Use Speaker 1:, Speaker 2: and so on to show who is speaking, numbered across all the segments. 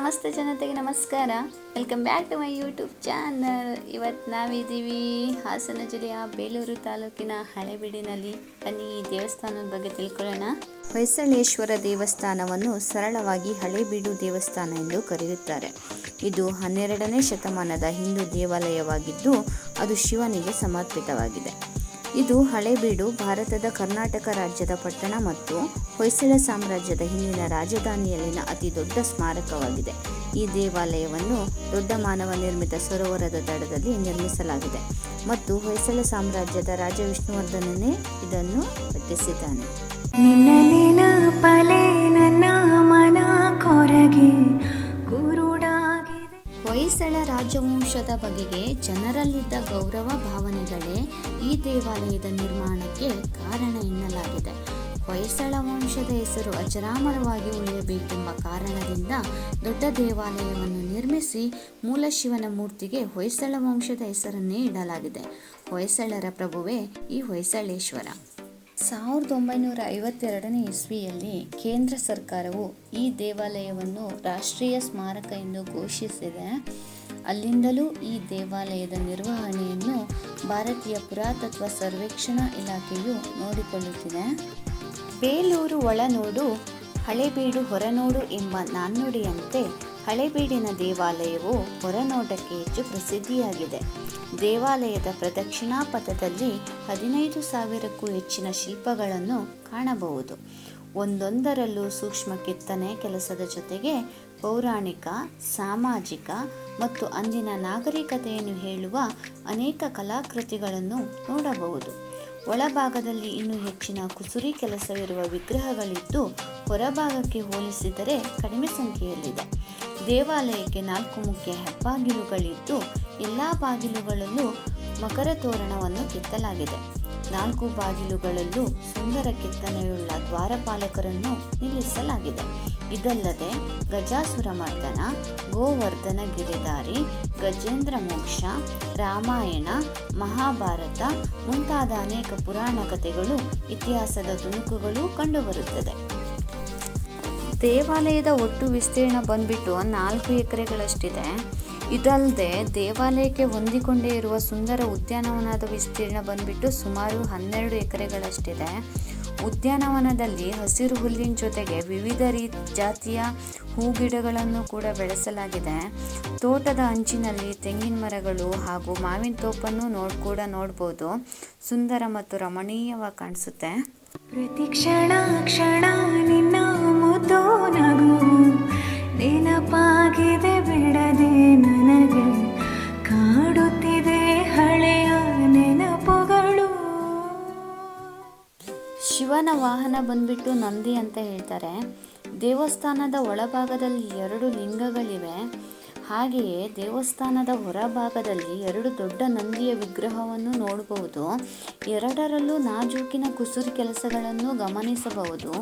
Speaker 1: ಸಮಸ್ತ ಜನತೆಗೆ ನಮಸ್ಕಾರ. Welcome back to my YouTube channel. ಇವತ್ತು ನಾವಿದ್ದೀವಿ ಹಾಸನ ಜಿಲ್ಲೆಯ ಬೇಲೂರು ತಾಲೂಕಿನ ಹಳೇಬೀಡಿನಲ್ಲಿ. ಬನ್ನಿ ಈ ದೇವಸ್ಥಾನದ ಬಗ್ಗೆ ತಿಳ್ಕೊಳ್ಳೋಣ. ಹೊಯ್ಸಳೇಶ್ವರ ದೇವಸ್ಥಾನವನ್ನು ಸರಳವಾಗಿ ಹಳೇಬೀಡು ದೇವಸ್ಥಾನ ಎಂದು ಕರೆಯುತ್ತಾರೆ. ಇದು 12ನೇ ಶತಮಾನದ ಹಿಂದೂ ದೇವಾಲಯವಾಗಿದ್ದು ಅದು ಶಿವನಿಗೆ ಸಮರ್ಪಿತವಾಗಿದೆ. ಇದು ಹಳೇಬೀಡು ಭಾರತದ ಕರ್ನಾಟಕ ರಾಜ್ಯದ ಪಟ್ಟಣ ಮತ್ತು ಹೊಯ್ಸಳ ಸಾಮ್ರಾಜ್ಯದ ಹಿಂದಿನ ರಾಜಧಾನಿಯಲ್ಲಿನ ಅತಿ ದೊಡ್ಡ ಸ್ಮಾರಕವಾಗಿದೆ. ಈ ದೇವಾಲಯವನ್ನು ದೊಡ್ಡ ಮಾನವ ನಿರ್ಮಿತ ಸರೋವರದ ದಡದಲ್ಲಿ ನಿರ್ಮಿಸಲಾಗಿದೆ ಮತ್ತು ಹೊಯ್ಸಳ ಸಾಮ್ರಾಜ್ಯದ ರಾಜ ವಿಷ್ಣುವರ್ಧನನೇ ಇದನ್ನು ಕಟ್ಟಿಸಿದ್ದಾನೆ. ಹೊಯ್ಸಳ ರಾಜವಂಶದ ಬಗೆಗೆ ಜನರಲ್ಲಿದ್ದ ಗೌರವ ಭಾವನೆಗಳೇ ಈ ದೇವಾಲಯದ ನಿರ್ಮಾಣಕ್ಕೆ ಕಾರಣ ಎನ್ನಲಾಗಿದೆ. ಹೊಯ್ಸಳ ವಂಶದ ಹೆಸರು ಅಜರಾಮರವಾಗಿ ಉಳಿಯಬೇಕೆಂಬ ಕಾರಣದಿಂದ ದೊಡ್ಡ ದೇವಾಲಯವನ್ನು ನಿರ್ಮಿಸಿ ಮೂಲ ಶಿವನ ಮೂರ್ತಿಗೆ ಹೊಯ್ಸಳ ವಂಶದ ಹೆಸರನ್ನೇ ಇಡಲಾಗಿದೆ. ಹೊಯ್ಸಳರ ಪ್ರಭುವೇ ಈ ಹೊಯ್ಸಳೇಶ್ವರ. 1952ನೇ ಇಸ್ವಿಯಲ್ಲಿ ಕೇಂದ್ರ ಸರ್ಕಾರವು ಈ ದೇವಾಲಯವನ್ನು ರಾಷ್ಟ್ರೀಯ ಸ್ಮಾರಕ ಎಂದು ಘೋಷಿಸಿದೆ. ಅಲ್ಲಿಂದಲೂ ಈ ದೇವಾಲಯದ ನಿರ್ವಹಣೆಯನ್ನು ಭಾರತೀಯ ಪುರಾತತ್ವ ಸರ್ವೇಕ್ಷಣಾ ಇಲಾಖೆಯು ನೋಡಿಕೊಳ್ಳುತ್ತಿದೆ. ಬೇಲೂರು ಒಳನೋಡು, ಹಳೇಬೀಡು ಹೊರನೋಡು ಎಂಬ ನಾಣ್ಣುಡಿಯಂತೆ ಹಳೇಬೀಡಿನ ದೇವಾಲಯವು ಹೊರನೋಟಕ್ಕೆ ಹೆಚ್ಚು ಪ್ರಸಿದ್ಧಿಯಾಗಿದೆ. ದೇವಾಲಯದ ಪ್ರದಕ್ಷಿಣಾ ಪಥದಲ್ಲಿ 15,000ಕ್ಕೂ ಹೆಚ್ಚಿನ ಶಿಲ್ಪಗಳನ್ನು ಕಾಣಬಹುದು. ಒಂದೊಂದರಲ್ಲೂ ಸೂಕ್ಷ್ಮ ಕೆತ್ತನೆ ಕೆಲಸದ ಜೊತೆಗೆ ಪೌರಾಣಿಕ, ಸಾಮಾಜಿಕ ಮತ್ತು ಅಂದಿನ ನಾಗರಿಕತೆಯನ್ನು ಹೇಳುವ ಅನೇಕ ಕಲಾಕೃತಿಗಳನ್ನು ನೋಡಬಹುದು. ಒಳಭಾಗದಲ್ಲಿ ಇನ್ನೂ ಹೆಚ್ಚಿನ ಕುಸುರಿ ಕೆಲಸವಿರುವ ವಿಗ್ರಹಗಳಿದ್ದು ಹೊರಭಾಗಕ್ಕೆ ಹೋಲಿಸಿದರೆ ಕಡಿಮೆ ಸಂಖ್ಯೆಯಲ್ಲಿದೆ. ದೇವಾಲಯಕ್ಕೆ 4 ಮುಖ್ಯ ಹೆಬ್ಬಾಗಿಲುಗಳಿದ್ದು ಎಲ್ಲ ಬಾಗಿಲುಗಳಲ್ಲೂ ಮಕರ ತೋರಣವನ್ನು ಕೆತ್ತಲಾಗಿದೆ. 4 ಬಾಗಿಲುಗಳಲ್ಲೂ ಸುಂದರ ಕೆತ್ತನೆಯುಳ್ಳ ದ್ವಾರಪಾಲಕರನ್ನು ನಿಲ್ಲಿಸಲಾಗಿದೆ. ಇದಲ್ಲದೆ ಗಜಾಸುರ ಮರ್ದನ, ಗೋವರ್ಧನ ಗಿರಿಧಾರಿ, ಗಜೇಂದ್ರ ಮೋಕ್ಷ, ರಾಮಾಯಣ, ಮಹಾಭಾರತ ಮುಂತಾದ ಅನೇಕ ಪುರಾಣ ಕಥೆಗಳು, ಇತಿಹಾಸದ ತುಣುಕುಗಳು ಕಂಡುಬರುತ್ತದೆ. ದೇವಾಲಯದ ಒಟ್ಟು ವಿಸ್ತೀರ್ಣ ಬಂದ್ಬಿಟ್ಟು 4 ಎಕರೆಗಳಷ್ಟಿದೆ. ಇದಲ್ಲದೆ ದೇವಾಲಯಕ್ಕೆ ಹೊಂದಿಕೊಂಡೇ ಇರುವ ಸುಂದರ ಉದ್ಯಾನವನದ ವಿಸ್ತೀರ್ಣ ಬಂದ್ಬಿಟ್ಟು ಸುಮಾರು 12 ಎಕರೆಗಳಷ್ಟಿದೆ. ಉದ್ಯಾನವನದಲ್ಲಿ ಹಸಿರು ಹುಲ್ಲಿನ ಜೊತೆಗೆ ವಿವಿಧ ಜಾತಿಯ ಹೂಗಿಡಗಳನ್ನು ಕೂಡ ಬೆಳೆಸಲಾಗಿದೆ. ತೋಟದ ಅಂಚಿನಲ್ಲಿ ತೆಂಗಿನ ಮರಗಳು ಹಾಗೂ ಮಾವಿನ ತೋಪನ್ನು ನೋಡ್ಬೋದು. ಸುಂದರ ಮತ್ತು ರಮಣೀಯವಾಗಿ ಕಾಣಿಸುತ್ತೆ.
Speaker 2: ಪ್ರತಿ ಕ್ಷಣ ಕ್ಷಣ ನಿನ್ನ ಮುದ್ದು ನಗು ನೆನಪಾಗಿದೆ ಬಿಡದೆ ನನಗೆ, ಕಾಡುತ್ತಿದೆ ಹಳೆಯ ನೆನಪುಗಳು.
Speaker 1: ಶಿವನ ವಾಹನ ಬಂದ್ಬಿಟ್ಟು ನಂದಿ ಅಂತ ಹೇಳ್ತಾರೆ. ದೇವಸ್ಥಾನದ ಒಳಭಾಗದಲ್ಲಿ 2 ಲಿಂಗಗಳಿವೆ. ಹಾಗೆಯೇ ದೇವಸ್ಥಾನದ ಹೊರಭಾಗದಲ್ಲಿ 2 ದೊಡ್ಡ ನಂದಿಯ ವಿಗ್ರಹವನ್ನು ನೋಡಬಹುದು. 2ರಲ್ಲೂ ನಾಜೂಕಿನ ಕುಸುರಿ ಕೆಲಸಗಳನ್ನು ಗಮನಿಸಬಹುದು.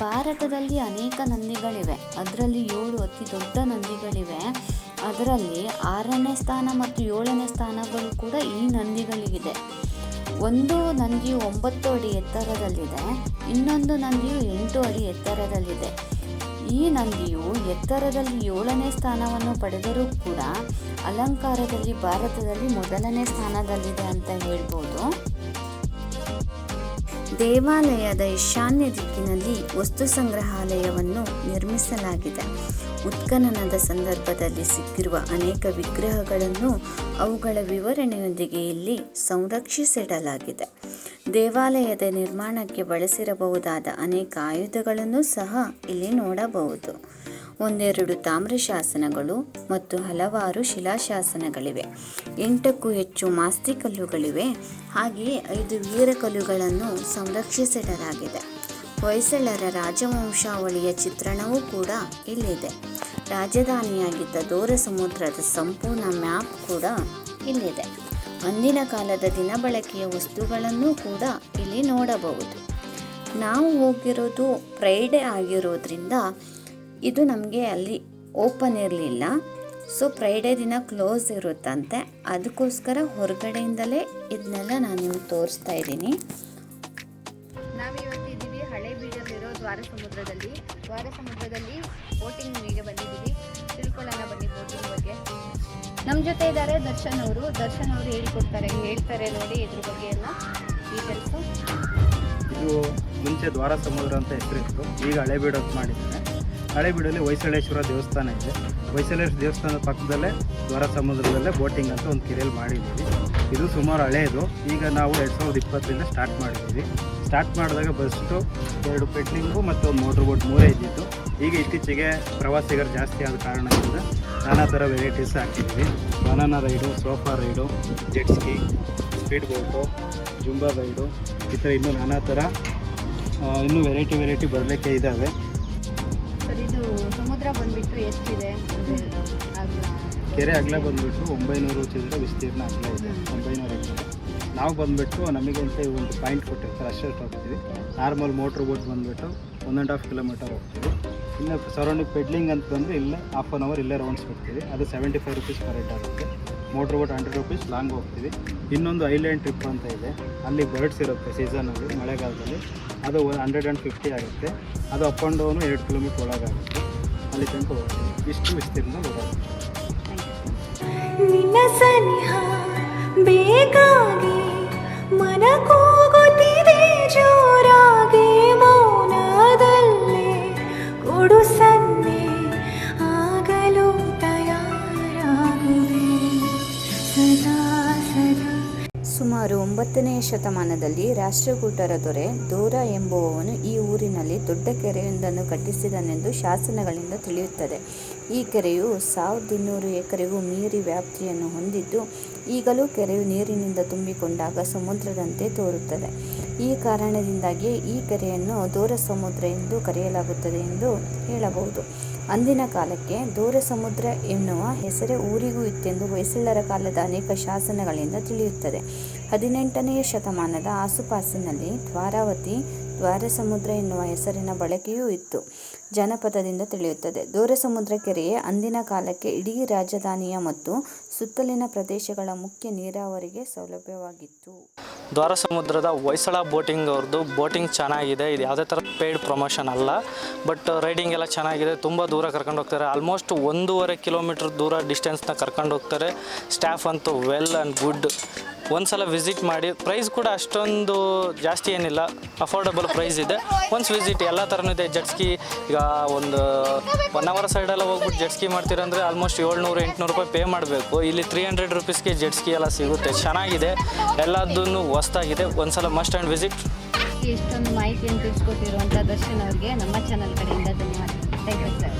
Speaker 1: ಭಾರತದಲ್ಲಿ ಅನೇಕ ನಂದಿಗಳಿವೆ. ಅದರಲ್ಲಿ 7 ಅತಿ ದೊಡ್ಡ ನಂದಿಗಳಿವೆ. ಅದರಲ್ಲಿ 6ನೇ ಸ್ಥಾನ ಮತ್ತು 7ನೇ ಸ್ಥಾನಗಳು ಕೂಡ ಈ ನಂದಿಗಳಿಗಿದೆ. ಒಂದು ನಂದಿಯು 9 ಅಡಿ ಎತ್ತರದಲ್ಲಿದೆ, ಇನ್ನೊಂದು ನಂದಿಯು 8 ಅಡಿ ಎತ್ತರದಲ್ಲಿದೆ. ಈ ನಂದಿಯು ಎತ್ತರದಲ್ಲಿ 7ನೇ ಸ್ಥಾನವನ್ನು ಪಡೆದರೂ ಕೂಡ ಅಲಂಕಾರದಲ್ಲಿ ಭಾರತದಲ್ಲಿ 1ನೇ ಸ್ಥಾನದಲ್ಲಿದೆ ಅಂತ ಹೇಳ್ಬೋದು. ದೇವಾಲಯದ ಈಶಾನ್ಯ ದಿಕ್ಕಿನಲ್ಲಿ ವಸ್ತು ಸಂಗ್ರಹಾಲಯವನ್ನು ನಿರ್ಮಿಸಲಾಗಿದೆ. ಉತ್ಖನನದ ಸಂದರ್ಭದಲ್ಲಿ ಸಿಕ್ಕಿರುವ ಅನೇಕ ವಿಗ್ರಹಗಳನ್ನು ಅವುಗಳ ವಿವರಣೆಯೊಂದಿಗೆ ಇಲ್ಲಿ ಸಂರಕ್ಷಿಸಿಡಲಾಗಿದೆ. ದೇವಾಲಯದ ನಿರ್ಮಾಣಕ್ಕೆ ಬಳಸಿರಬಹುದಾದ ಅನೇಕ ಆಯುಧಗಳನ್ನು ಸಹ ಇಲ್ಲಿ ನೋಡಬಹುದು. 1-2 ತಾಮ್ರ ಶಾಸನಗಳು ಮತ್ತು ಹಲವಾರು ಶಿಲಾಶಾಸನಗಳಿವೆ. 8ಕ್ಕೂ ಹೆಚ್ಚು ಮಾಸ್ತಿಕಲ್ಲುಗಳಿವೆ. ಹಾಗೆಯೇ 5 ವೀರಕಲ್ಲುಗಳನ್ನು ಸಂರಕ್ಷಿಸಿಡಲಾಗಿದೆ. ಹೊಯ್ಸಳರ ರಾಜವಂಶಾವಳಿಯ ಚಿತ್ರಣವೂ ಕೂಡ ಇಲ್ಲಿದೆ. ರಾಜಧಾನಿಯಾಗಿದ್ದ ದೋರ ಸಮುದ್ರದ ಸಂಪೂರ್ಣ ಮ್ಯಾಪ್ ಕೂಡ ಇಲ್ಲಿದೆ. ಅಂದಿನ ಕಾಲದ ದಿನಬಳಕೆಯ ವಸ್ತುಗಳನ್ನು ಕೂಡ ಇಲ್ಲಿ ನೋಡಬಹುದು. ನಾವು ಹೋಗಿರೋದು ಫ್ರೈಡೇ ಆಗಿರೋದ್ರಿಂದ ಇದು ನಮಗೆ ಅಲ್ಲಿ ಓಪನ್ ಇರಲಿಲ್ಲ. ಸೊ ಫ್ರೈಡೇ ದಿನ ಕ್ಲೋಸ್ ಇರುತ್ತಂತೆ. ಅದಕ್ಕೋಸ್ಕರ ಹೊರಗಡೆಯಿಂದಲೇ ಇದನ್ನೆಲ್ಲ ನಾನು ನಿಮ್ಗೆ ತೋರಿಸ್ತಾ ಇದ್ದೀನಿ. ನಾವಿವತ್ತಿದ್ದೀವಿ ಹಳೇಬೀಡಲ್ಲಿರೋ ದ್ವಾರ ಸಮುದ್ರದಲ್ಲಿ ಬೋಟಿಂಗಿಗೆ ಬಂದಿದ್ದೀವಿ. ಬಗ್ಗೆ. ನಮ್ಮ ಜೊತೆ ಇದ್ದಾರೆ ದರ್ಶನ್ ಅವರು ಹೇಳ್ತಾರೆ ನೋಡಿ ಇದ್ರ ಬಗ್ಗೆ ಎಲ್ಲ ಡೀಟೇಲ್ಸು.
Speaker 3: ಇದು ಮುಂಚೆ ದ್ವಾರ ಸಮುದ್ರ ಅಂತ ಹೆಸರಿತ್ತು, ಈಗ ಹಳೇಬೀಡು ಅಂತ ಮಾಡಿದ್ದಾರೆ. ಹಳೇಬೀಡಲ್ಲಿ ಹೊಯ್ಸಳೇಶ್ವರ ದೇವಸ್ಥಾನ ಇದೆ. ಹೊಯ್ಸಳೇಶ್ವರ ದೇವಸ್ಥಾನದ ಪಕ್ಕದಲ್ಲೇ ದ್ವಾರ ಸಮುದ್ರದಲ್ಲೇ ಬೋಟಿಂಗ್ ಅಂತ ಒಂದು ಕೆರೆಯಲ್ಲಿ ಮಾಡಿದ್ದೀವಿ. ಇದು ಸುಮಾರು ಹಳೆಯದು. ಈಗ ನಾವು 2020 ಸ್ಟಾರ್ಟ್ ಮಾಡಿದ್ದೀವಿ. ಸ್ಟಾರ್ಟ್ ಮಾಡಿದಾಗ ಬಸ್ಟು 2 ಪೆಟ್ಲಿಂಗು ಮತ್ತು ಒಂದು ಮೋಟ್ರ್ ಬೋಟ್ 3 ಇದ್ದಿತ್ತು. ಈಗ ಇತ್ತೀಚೆಗೆ ಪ್ರವಾಸಿಗರು ಜಾಸ್ತಿ ಆದ ಕಾರಣದಿಂದ ನಾನಾ ಥರ ವೆರೈಟೀಸ್ ಹಾಕಿದ್ದೀವಿ. Banana ride, sofa ride, jet ski, speed boat, Zumba ride, ಈ ಥರ ಇನ್ನೂ ನಾನಾ ಥರ ಇನ್ನೂ ವೆರೈಟಿ ಬರಲಿಕ್ಕೆ ಇದ್ದಾವೆ.
Speaker 1: ಸರ್, ಇದು ಸಮುದ್ರ ಬಂದುಬಿಟ್ಟು ಎಷ್ಟಿದೆ?
Speaker 3: ಕೆರೆ ಅಗಲ ಬಂದುಬಿಟ್ಟು 900 ಚಿಲ್ಲರೆ ವಿಸ್ತೀರ್ಣ ಅಗಲ ಇದೆ, 900 ಎಕರೆ. ನಾವು ಬಂದುಬಿಟ್ಟು ನಮಗಂತ ಒಂದು ಪಾಯಿಂಟ್ ಕೊಟ್ಟಿರ್ತಾರೆ, ಅಷ್ಟೇ ಹೋಗ್ತೀವಿ. ನಾರ್ಮಲ್ ಮೋಟ್ರ್ ಬೋಟ್ ಬಂದುಬಿಟ್ಟು 1.5 ಕಿಲೋಮೀಟರ್ ಹೋಗ್ತೀವಿ. ಇನ್ನು ಸರೌಂಡಿಂಗ್ ಪೆಡ್ಲಿಂಗ್ ಅಂತ ಬಂದರೆ ಇಲ್ಲೇ ಹಾಫ್ ಆನ್ ಅವರ್ ಇಲ್ಲೇ ರೌಂಡ್ಸ್ ಬಿಡ್ತೀವಿ. ಅದು 75 ರುಪೀಸ್ ಪರ್ ಹೆಡ್ ಆಗುತ್ತೆ. ಮೋಟ್ರ್ ಬೋಟ್ 100 ರುಪೀಸ್ ಲಾಂಗ್ ಹೋಗ್ತೀವಿ. ಇನ್ನೊಂದು ಐಲ್ಯಾಂಡ್ ಟ್ರಿಪ್ ಅಂತ ಇದೆ, ಅಲ್ಲಿ ಬರ್ಡ್ಸ್ ಇರುತ್ತೆ ಸೀಸನಲ್ಲಿ, ಮಳೆಗಾಲದಲ್ಲಿ. ಅದು 150 ಆಗುತ್ತೆ. ಅದು ಅಪ್ ಆ್ಯಂಡ್ ಡೌನು 2 ಕಿಲೋಮೀಟ್ರ್ ಒಳಗಾಗುತ್ತೆ. ಅಲ್ಲಿ ತನಕ ಹೋಗ್ತೀವಿ. ಇಷ್ಟು ವಿಸ್ತೀರ್ಣ ಓಡಾಡ್ತೀವಿ.
Speaker 2: ನಿನ್ನ ಸನಿಹ ಬೇಕಾಗಿ ಮನ ಕೂಗುತ್ತಿದೆ ಜೋರಾಗಿ, ಮೌನದಲ್ಲೇ ಕೊಡು ಸನ್ನೆ ಆಗಲು ತಯಾರಾಗುವೆ ಸದಾ ಸದಾ.
Speaker 1: ಸುಮಾರು 9ನೇ ಶತಮಾನದಲ್ಲಿ ರಾಷ್ಟ್ರಕೂಟರ ದೊರೆ ದೋರ ಎಂಬುವವನು ಈ ಊರಿನಲ್ಲಿ ದೊಡ್ಡ ಕೆರೆಯೊಂದನ್ನು ಕಟ್ಟಿಸಿದನೆಂದು ಶಾಸನಗಳಿಂದ ತಿಳಿಯುತ್ತದೆ. ಈ ಕೆರೆಯು 1200 ಎಕರೆಗೂ ಮೀರಿ ವ್ಯಾಪ್ತಿಯನ್ನು ಹೊಂದಿದ್ದು, ಈಗಲೂ ಕೆರೆಯು ನೀರಿನಿಂದ ತುಂಬಿಕೊಂಡಾಗ ಸಮುದ್ರದಂತೆ ತೋರುತ್ತದೆ. ಈ ಕಾರಣದಿಂದಾಗಿ ಈ ಕೆರೆಯನ್ನು ದೋರ ಸಮುದ್ರ ಎಂದು ಕರೆಯಲಾಗುತ್ತದೆ ಎಂದು ಹೇಳಬಹುದು. ಅಂದಿನ ಕಾಲಕ್ಕೆ ದೋರ ಸಮುದ್ರ ಎನ್ನುವ ಹೆಸರೇ ಊರಿಗೂ ಇತ್ತೆಂದು ಹೊಯ್ಸಳರ ಕಾಲದ ಅನೇಕ ಶಾಸನಗಳಿಂದ ತಿಳಿಯುತ್ತದೆ. 18ನೇ ಶತಮಾನದ ಆಸುಪಾಸಿನಲ್ಲಿ ದ್ವಾರಾವತಿ, ದ್ವಾರ ಸಮುದ್ರ ಎನ್ನುವ ಹೆಸರಿನ ಬಳಕೆಯೂ ಇತ್ತು. ಜನಪದದಿಂದ ತಿಳಿಯುತ್ತದೆ. ದೋರ ಸಮುದ್ರ ಕೆರೆಯೇ ಅಂದಿನ ಕಾಲಕ್ಕೆ ಇಡೀ ರಾಜಧಾನಿಯ ಮತ್ತು ಸುತ್ತಲಿನ ಪ್ರದೇಶಗಳ ಮುಖ್ಯ ನೀರಾವರಿಗೆ ಸೌಲಭ್ಯವಾಗಿತ್ತು.
Speaker 4: ದ್ವಾರ ಸಮುದ್ರದ ಹೊಯ್ಸಳ ಬೋಟಿಂಗ್ ಅವ್ರದ್ದು ಬೋಟಿಂಗ್ ಚೆನ್ನಾಗಿದೆ. ಇದು ಯಾವುದೇ ಥರ ಪೇಯ್ಡ್ ಪ್ರಮೋಷನ್ ಅಲ್ಲ, ಬಟ್ ರೈಡಿಂಗ್ ಎಲ್ಲ ಚೆನ್ನಾಗಿದೆ. ತುಂಬ ದೂರ ಕರ್ಕೊಂಡು ಹೋಗ್ತಾರೆ. ಆಲ್ಮೋಸ್ಟ್ 1.5 ಕಿಲೋಮೀಟ್ರ್ ದೂರ ಡಿಸ್ಟೆನ್ಸ್ನ ಕರ್ಕೊಂಡು ಹೋಗ್ತಾರೆ. ಸ್ಟಾಫ್ ಅಂತೂ ವೆಲ್ ಆ್ಯಂಡ್ ಗುಡ್. ಒಂದ್ಸಲ ವಿಸಿಟ್ ಮಾಡಿ. ಪ್ರೈಸ್ ಕೂಡ ಅಷ್ಟೊಂದು ಜಾಸ್ತಿ ಏನಿಲ್ಲ, ಅಫೋರ್ಡಬಲ್ ಪ್ರೈಸ್ ಇದೆ. ಒನ್ಸ್ ವಿಸಿಟ್ ಎಲ್ಲ ಥರನೂ ಇದೆ. ಜೆಟ್ಸ್ಕಿ ಈಗ ಒಂದು 1 ಅವರ್ ಸೈಡೆಲ್ಲ ಹೋಗ್ಬಿಟ್ಟು ಜೆಟ್ಸ್ಕಿ ಮಾಡ್ತೀರಂದರೆ ಆಲ್ಮೋಸ್ಟ್ 700-800 ರೂಪಾಯಿ ಪೇ ಮಾಡಬೇಕು. ಇಲ್ಲಿ 300 ರುಪೀಸ್ಗೆ ಜೆಟ್ಸ್ಕಿ ಎಲ್ಲ ಸಿಗುತ್ತೆ. ಚೆನ್ನಾಗಿದೆ, ಎಲ್ಲದನ್ನು ಹೊಸ್ದಾಗಿದೆ. ಒಂದ್ಸಲ ಮಸ್ಟ್ ಆ್ಯಂಡ್ ವಿಸಿಟ್.
Speaker 1: ಇಷ್ಟೊಂದು ಮಾಹಿತಿಯನ್ನು ತಿಳಿಸ್ಕೊಟ್ಟಿರುವಂಥ ದರ್ಶನ್ ಅವ್ರಿಗೆ ನಮ್ಮ ಚಾನಲ್ ಕಡೆಯಿಂದ ಧನ್ಯವಾದ. Thank you sir.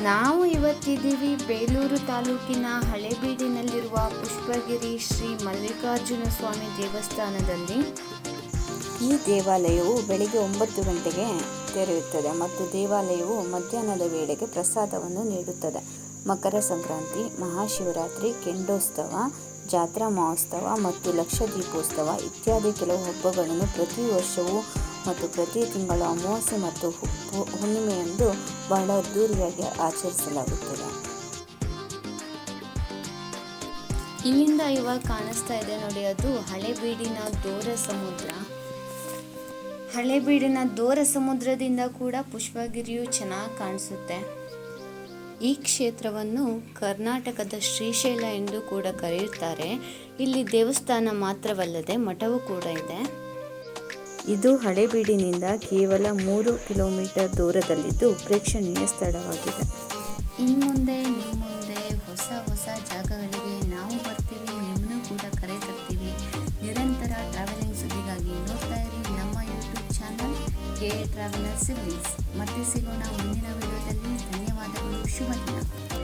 Speaker 1: ನಾವು ಇವತ್ತಿದ್ದೀವಿ ಬೇಲೂರು ತಾಲೂಕಿನ ಹಳೇಬೀಡಿನಲ್ಲಿರುವ ಪುಷ್ಪಗಿರಿ ಶ್ರೀ ಮಲ್ಲಿಕಾರ್ಜುನ ಸ್ವಾಮಿ ದೇವಸ್ಥಾನದಲ್ಲಿ. ಈ ದೇವಾಲಯವು ಬೆಳಿಗ್ಗೆ 9 ಗಂಟೆಗೆ ತೆರೆಯುತ್ತದೆ ಮತ್ತು ದೇವಾಲಯವು ಮಧ್ಯಾಹ್ನದ ವೇಳೆಗೆ ಪ್ರಸಾದವನ್ನು ನೀಡುತ್ತದೆ. ಮಕರ ಸಂಕ್ರಾಂತಿ, ಮಹಾಶಿವರಾತ್ರಿ, ಕೆಂಡೋತ್ಸವ, ಜಾತ್ರಾ ಮಹೋತ್ಸವ ಮತ್ತು ಲಕ್ಷ ದೀಪೋತ್ಸವ ಇತ್ಯಾದಿ ಕೆಲವು ಹಬ್ಬಗಳನ್ನು ಪ್ರತಿ ವರ್ಷವೂ ಮತ್ತು ಪ್ರತಿ ತಿಂಗಳ ಅಮಾವಾಸ್ಯೆ ಮತ್ತು ಹುಣ್ಣಿಮೆಯಂದು ಬಹಳ ಅದ್ದೂರಿಯಾಗಿ ಆಚರಿಸಲಾಗುತ್ತದೆ. ಇಲ್ಲಿಂದ ಇವಾಗ ಕಾಣಿಸ್ತಾ ಇದೆ ನೋಡಿ, ಅದು ಹಳೇಬೀಡಿನ ದೋರ ಸಮುದ್ರ. ಹಳೇಬೀಡಿನ ದೋರ ಸಮುದ್ರದಿಂದ ಕೂಡ ಪುಷ್ಪಗಿರಿಯು ಚೆನ್ನಾಗಿ ಕಾಣಿಸುತ್ತೆ. ಈ ಕ್ಷೇತ್ರವನ್ನು ಕರ್ನಾಟಕದ ಶ್ರೀಶೈಲ ಎಂದು ಕೂಡ ಕರೆಯುತ್ತಾರೆ. ಇಲ್ಲಿ ದೇವಸ್ಥಾನ ಮಾತ್ರವಲ್ಲದೆ ಮಠವೂ ಕೂಡ ಇದೆ. ಇದು ಹಳೇಬೀಡಿನಿಂದ ಕೇವಲ 3 ಕಿಲೋಮೀಟರ್ ದೂರದಲ್ಲಿದ್ದು ಪ್ರೇಕ್ಷಣೀಯ ಸ್ಥಳವಾಗಿದೆ. ಇನ್ಮುಂದೆ ನಿಮ್ಮ ಮುಂದೆ ಹೊಸ ಜಾಗಗಳಿಗೆ ನಾವು ಬರ್ತೀವಿ, ನಿಮ್ಮನ್ನು ಕೂಡ ಕರೆ ತರ್ತೀವಿ. ನಿರಂತರ ಟ್ರಾವೆಲಿಂಗ್ ಸುದ್ದಿಗಾಗಿ ನೋಡ್ತಾ ಇರಿ ನಮ್ಮ YouTube channel K traveller series. ಮತ್ತೆ ಸಿಗೋಣ ಮುಂದಿನ ವಿಡಿಯೋದಲ್ಲಿ. ಧನ್ಯವಾದಗಳು. ಶುಭ ದಿನ.